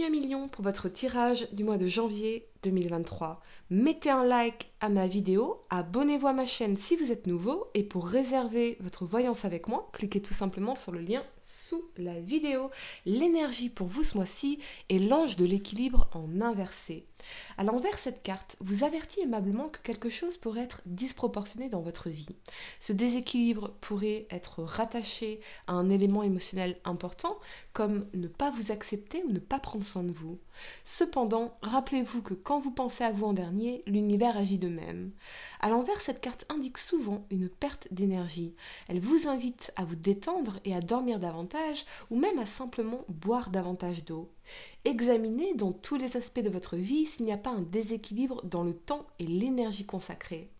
Bienvenue à Million pour votre tirage du mois de janvier 2023. Mettez un like à ma vidéo, abonnez-vous à ma chaîne si vous êtes nouveau et pour réserver votre voyance avec moi, cliquez tout simplement sur le lien sous la vidéo. L'énergie pour vous ce mois-ci est l'ange de l'équilibre en inversé. À l'envers, cette carte vous avertit aimablement que quelque chose pourrait être disproportionné dans votre vie. Ce déséquilibre pourrait être rattaché à un élément émotionnel important, comme ne pas vous accepter ou ne pas prendre soin de vous. Cependant, rappelez-vous que quand vous pensez à vous en dernier, l'univers agit de même. À l'envers, cette carte indique souvent une perte d'énergie. Elle vous invite à vous détendre et à dormir davantage, ou même à simplement boire davantage d'eau. Examinez dans tous les aspects de votre vie s'il n'y a pas un déséquilibre dans le temps et l'énergie consacrée.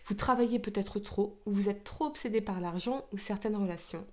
Vous travaillez peut-être trop ou vous êtes trop obsédé par l'argent ou certaines relations.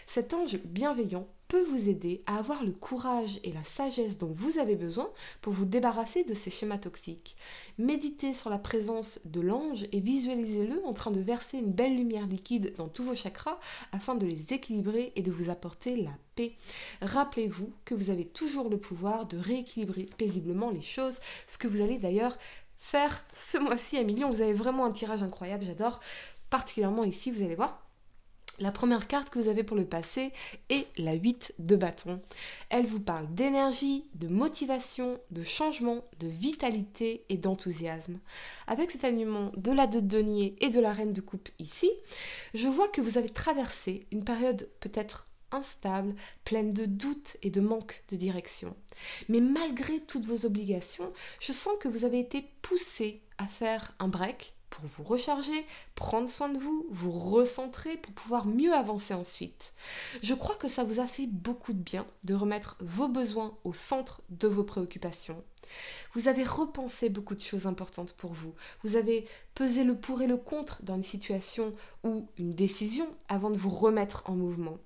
Cet ange bienveillant peut vous aider à avoir le courage et la sagesse dont vous avez besoin pour vous débarrasser de ces schémas toxiques. Méditez sur la présence de l'ange et visualisez-le en train de verser une belle lumière liquide dans tous vos chakras afin de les équilibrer et de vous apporter la paix. Rappelez-vous que vous avez toujours le pouvoir de rééquilibrer paisiblement les choses, ce que vous allez d'ailleurs faire ce mois-ci à Million. Vous avez vraiment un tirage incroyable, j'adore. Particulièrement ici, vous allez voir. La première carte que vous avez pour le passé est la 8 de bâton. Elle vous parle d'énergie, de motivation, de changement, de vitalité et d'enthousiasme. Avec cet alignement de la 2 de denier et de la reine de coupe ici, je vois que vous avez traversé une période peut-être instable, pleine de doutes et de manque de direction. Mais malgré toutes vos obligations, je sens que vous avez été poussé à faire un break pour vous recharger, prendre soin de vous, vous recentrer pour pouvoir mieux avancer ensuite. Je crois que ça vous a fait beaucoup de bien de remettre vos besoins au centre de vos préoccupations. Vous avez repensé beaucoup de choses importantes pour vous. Vous avez pesé le pour et le contre dans une situation ou une décision avant de vous remettre en mouvement.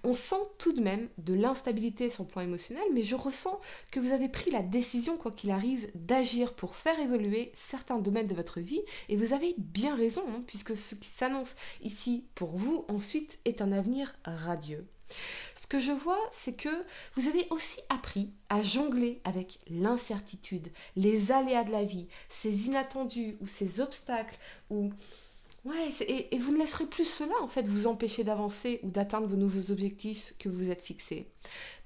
On sent tout de même de l'instabilité sur le plan émotionnel, mais je ressens que vous avez pris la décision, quoi qu'il arrive, d'agir pour faire évoluer certains domaines de votre vie, et vous avez bien raison, puisque ce qui s'annonce ici pour vous, ensuite, est un avenir radieux. Ce que je vois, c'est que vous avez aussi appris à jongler avec l'incertitude, les aléas de la vie, ces inattendus ou ces obstacles, ou... Ouais, et vous ne laisserez plus cela en fait vous empêcher d'avancer ou d'atteindre vos nouveaux objectifs que vous vous êtes fixés.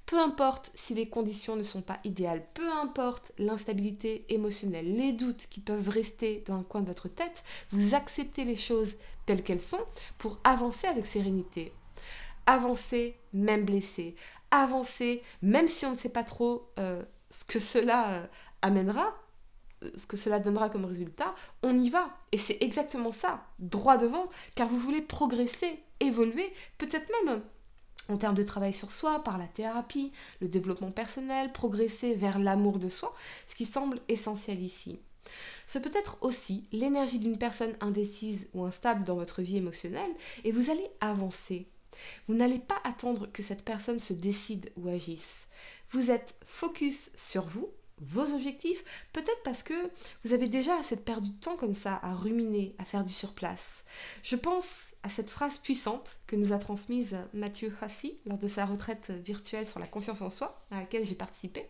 Peu importe si les conditions ne sont pas idéales, peu importe l'instabilité émotionnelle, les doutes qui peuvent rester dans un coin de votre tête, vous acceptez les choses telles qu'elles sont pour avancer avec sérénité. Avancer même blessé, avancer même si on ne sait pas trop ce que cela amènera, ce que cela donnera comme résultat, on y va. Et c'est exactement ça, droit devant, car vous voulez progresser, évoluer, peut-être même en termes de travail sur soi, par la thérapie, le développement personnel, progresser vers l'amour de soi, ce qui semble essentiel ici. C'est peut-être aussi l'énergie d'une personne indécise ou instable dans votre vie émotionnelle, et vous allez avancer. Vous n'allez pas attendre que cette personne se décide ou agisse. Vous êtes focus sur vous, vos objectifs, peut-être parce que vous avez déjà assez perdu de temps comme ça à ruminer, à faire du surplace. Je pense à cette phrase puissante que nous a transmise Mathieu Hassi lors de sa retraite virtuelle sur la confiance en soi, à laquelle j'ai participé.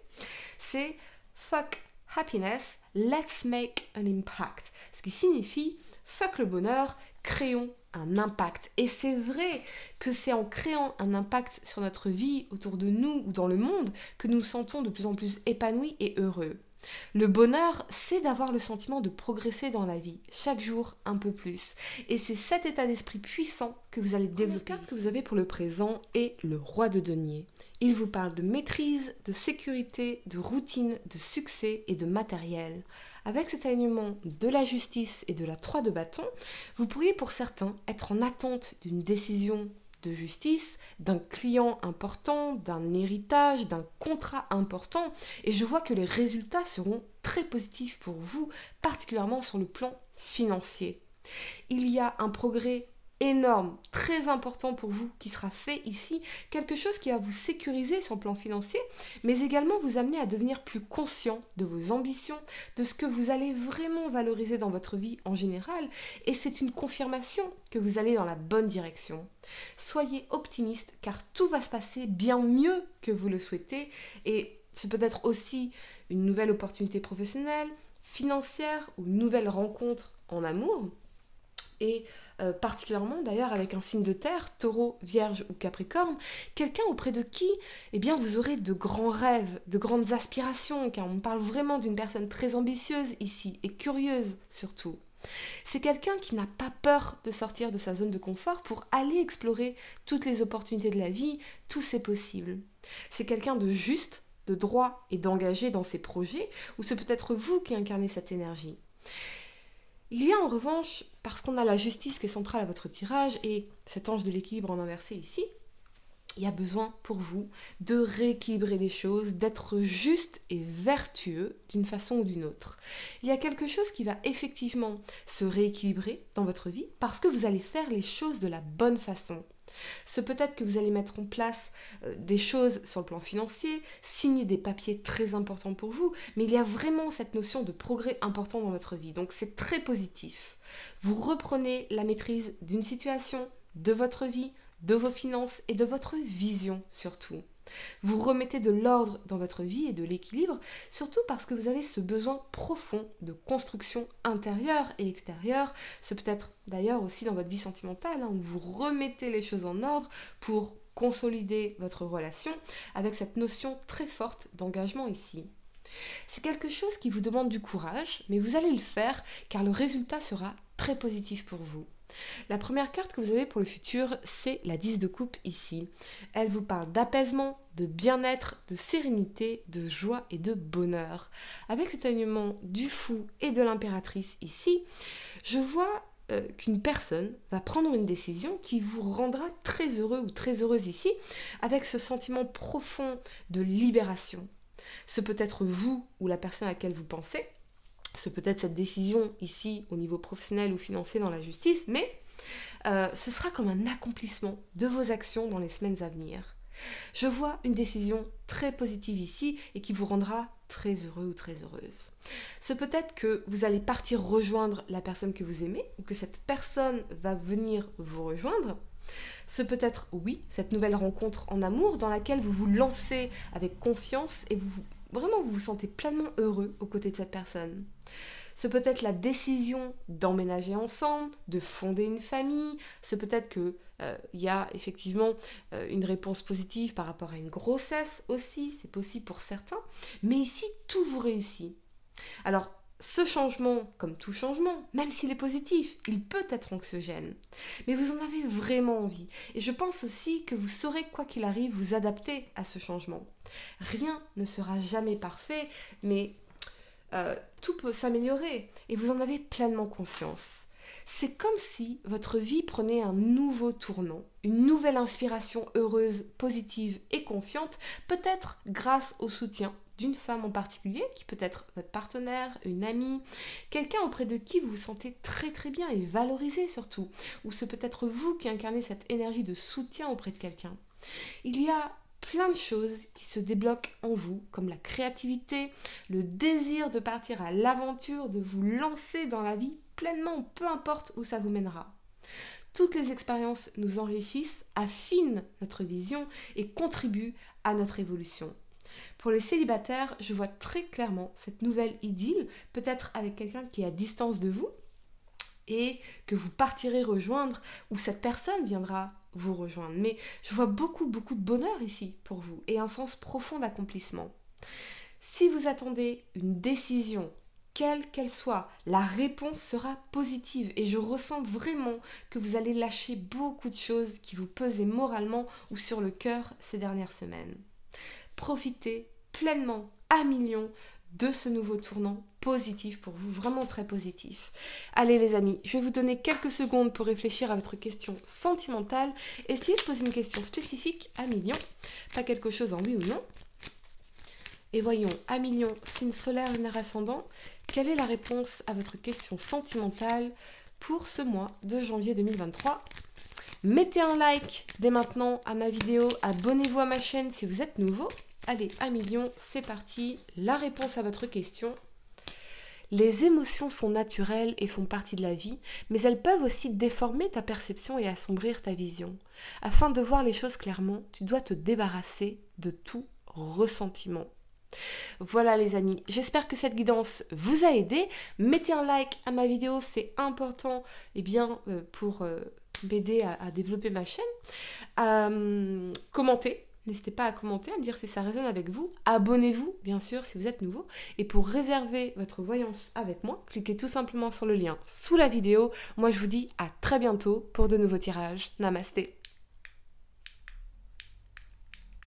C'est « Fuck happiness, let's make an impact », ce qui signifie « Fuck le bonheur, créons un impact ». Et c'est vrai que c'est en créant un impact sur notre vie, autour de nous ou dans le monde, que nous nous sentons de plus en plus épanouis et heureux. Le bonheur, c'est d'avoir le sentiment de progresser dans la vie, chaque jour un peu plus. Et c'est cet état d'esprit puissant que vous allez développer. La carte que vous avez pour le présent est le roi de denier. Il vous parle de maîtrise, de sécurité, de routine, de succès et de matériel. Avec cet alignement de la justice et de la 3 de bâton, vous pourriez pour certains être en attente d'une décision de justice, d'un client important, d'un héritage, d'un contrat important. Et je vois que les résultats seront très positifs pour vous, particulièrement sur le plan financier. Il y a un progrès énorme, très important pour vous qui sera fait ici, quelque chose qui va vous sécuriser sur le plan financier, mais également vous amener à devenir plus conscient de vos ambitions, de ce que vous allez vraiment valoriser dans votre vie en général, et c'est une confirmation que vous allez dans la bonne direction. Soyez optimiste car tout va se passer bien mieux que vous le souhaitez, et C'est peut-être aussi une nouvelle opportunité professionnelle, financière ou une nouvelle rencontre en amour. Et particulièrement d'ailleurs avec un signe de terre, taureau, vierge ou capricorne, quelqu'un auprès de qui eh bien, vous aurez de grands rêves, de grandes aspirations, car on parle vraiment d'une personne très ambitieuse ici et curieuse surtout. C'est quelqu'un qui n'a pas peur de sortir de sa zone de confort pour aller explorer toutes les opportunités de la vie, tous ses possibles. C'est quelqu'un de juste, de droit et d'engagé dans ses projets, ou c'est peut-être vous qui incarnez cette énergie. Il y a en revanche, parce qu'on a la justice qui est centrale à votre tirage et cet ange de l'équilibre en inversé ici, il y a besoin pour vous de rééquilibrer les choses, d'être juste et vertueux d'une façon ou d'une autre. Il y a quelque chose qui va effectivement se rééquilibrer dans votre vie parce que vous allez faire les choses de la bonne façon. C'est peut-être que vous allez mettre en place des choses sur le plan financier, signer des papiers très importants pour vous, mais il y a vraiment cette notion de progrès important dans votre vie. Donc c'est très positif. Vous reprenez la maîtrise d'une situation, de votre vie, de vos finances et de votre vision surtout. Vous remettez de l'ordre dans votre vie et de l'équilibre, surtout parce que vous avez ce besoin profond de construction intérieure et extérieure. C'est peut-être d'ailleurs aussi dans votre vie sentimentale, où vous remettez les choses en ordre pour consolider votre relation avec cette notion très forte d'engagement ici. C'est quelque chose qui vous demande du courage, mais vous allez le faire car le résultat sera très positif pour vous. La première carte que vous avez pour le futur, c'est la 10 de coupe ici. Elle vous parle d'apaisement, de bien-être, de sérénité, de joie et de bonheur. Avec cet alignement du fou et de l'impératrice ici, je vois qu'une personne va prendre une décision qui vous rendra très heureux ou très heureuse ici, avec ce sentiment profond de libération. Ce peut être vous ou la personne à laquelle vous pensez. C'est peut-être cette décision ici au niveau professionnel ou financier dans la justice, mais ce sera comme un accomplissement de vos actions dans les semaines à venir. Je vois une décision très positive ici et qui vous rendra très heureux ou très heureuse. C'est peut-être que vous allez partir rejoindre la personne que vous aimez ou que cette personne va venir vous rejoindre. C'est peut-être, oui, cette nouvelle rencontre en amour dans laquelle vous vous lancez avec confiance et vous vous sentez pleinement heureux aux côtés de cette personne. C'est peut-être la décision d'emménager ensemble, de fonder une famille. C'est peut-être qu'il y a effectivement une réponse positive par rapport à une grossesse aussi. C'est possible pour certains. Mais ici, tout vous réussit. Alors, ce changement, comme tout changement, même s'il est positif, il peut être anxiogène. Mais vous en avez vraiment envie. Et je pense aussi que vous saurez, quoi qu'il arrive, vous adapter à ce changement. Rien ne sera jamais parfait, mais tout peut s'améliorer. Et vous en avez pleinement conscience. C'est comme si votre vie prenait un nouveau tournant, une nouvelle inspiration heureuse, positive et confiante, peut-être grâce au soutien d'une femme en particulier, qui peut être votre partenaire, une amie, quelqu'un auprès de qui vous vous sentez très très bien et valorisé surtout, ou c'est peut-être vous qui incarnez cette énergie de soutien auprès de quelqu'un. Il y a plein de choses qui se débloquent en vous, comme la créativité, le désir de partir à l'aventure, de vous lancer dans la vie pleinement, peu importe où ça vous mènera. Toutes les expériences nous enrichissent, affinent notre vision et contribuent à notre évolution. Pour les célibataires, je vois très clairement cette nouvelle idylle, peut-être avec quelqu'un qui est à distance de vous et que vous partirez rejoindre, ou cette personne viendra vous rejoindre. Mais je vois beaucoup de bonheur ici pour vous et un sens profond d'accomplissement. Si vous attendez une décision, quelle qu'elle soit, la réponse sera positive et je ressens vraiment que vous allez lâcher beaucoup de choses qui vous pesaient moralement ou sur le cœur ces dernières semaines. Profitez pleinement, à millions, de ce nouveau tournant positif pour vous, vraiment très positif. Allez les amis, je vais vous donner quelques secondes pour réfléchir à votre question sentimentale. Essayez de poser une question spécifique à millions, pas quelque chose en oui ou non. Et voyons, à millions, signe solaire, lunaire ascendant, quelle est la réponse à votre question sentimentale pour ce mois de janvier 2023 ? Mettez un like dès maintenant à ma vidéo, abonnez-vous à ma chaîne si vous êtes nouveau. Allez, à millions, c'est parti. La réponse à votre question. Les émotions sont naturelles et font partie de la vie, mais elles peuvent aussi déformer ta perception et assombrir ta vision. Afin de voir les choses clairement, tu dois te débarrasser de tout ressentiment. Voilà les amis, j'espère que cette guidance vous a aidé. Mettez un like à ma vidéo, c'est important pour m'aider à développer ma chaîne. Commentez. N'hésitez pas à commenter, à me dire si ça résonne avec vous. Abonnez-vous, bien sûr, si vous êtes nouveau. Et pour réserver votre voyance avec moi, cliquez tout simplement sur le lien sous la vidéo. Moi, je vous dis à très bientôt pour de nouveaux tirages. Namasté.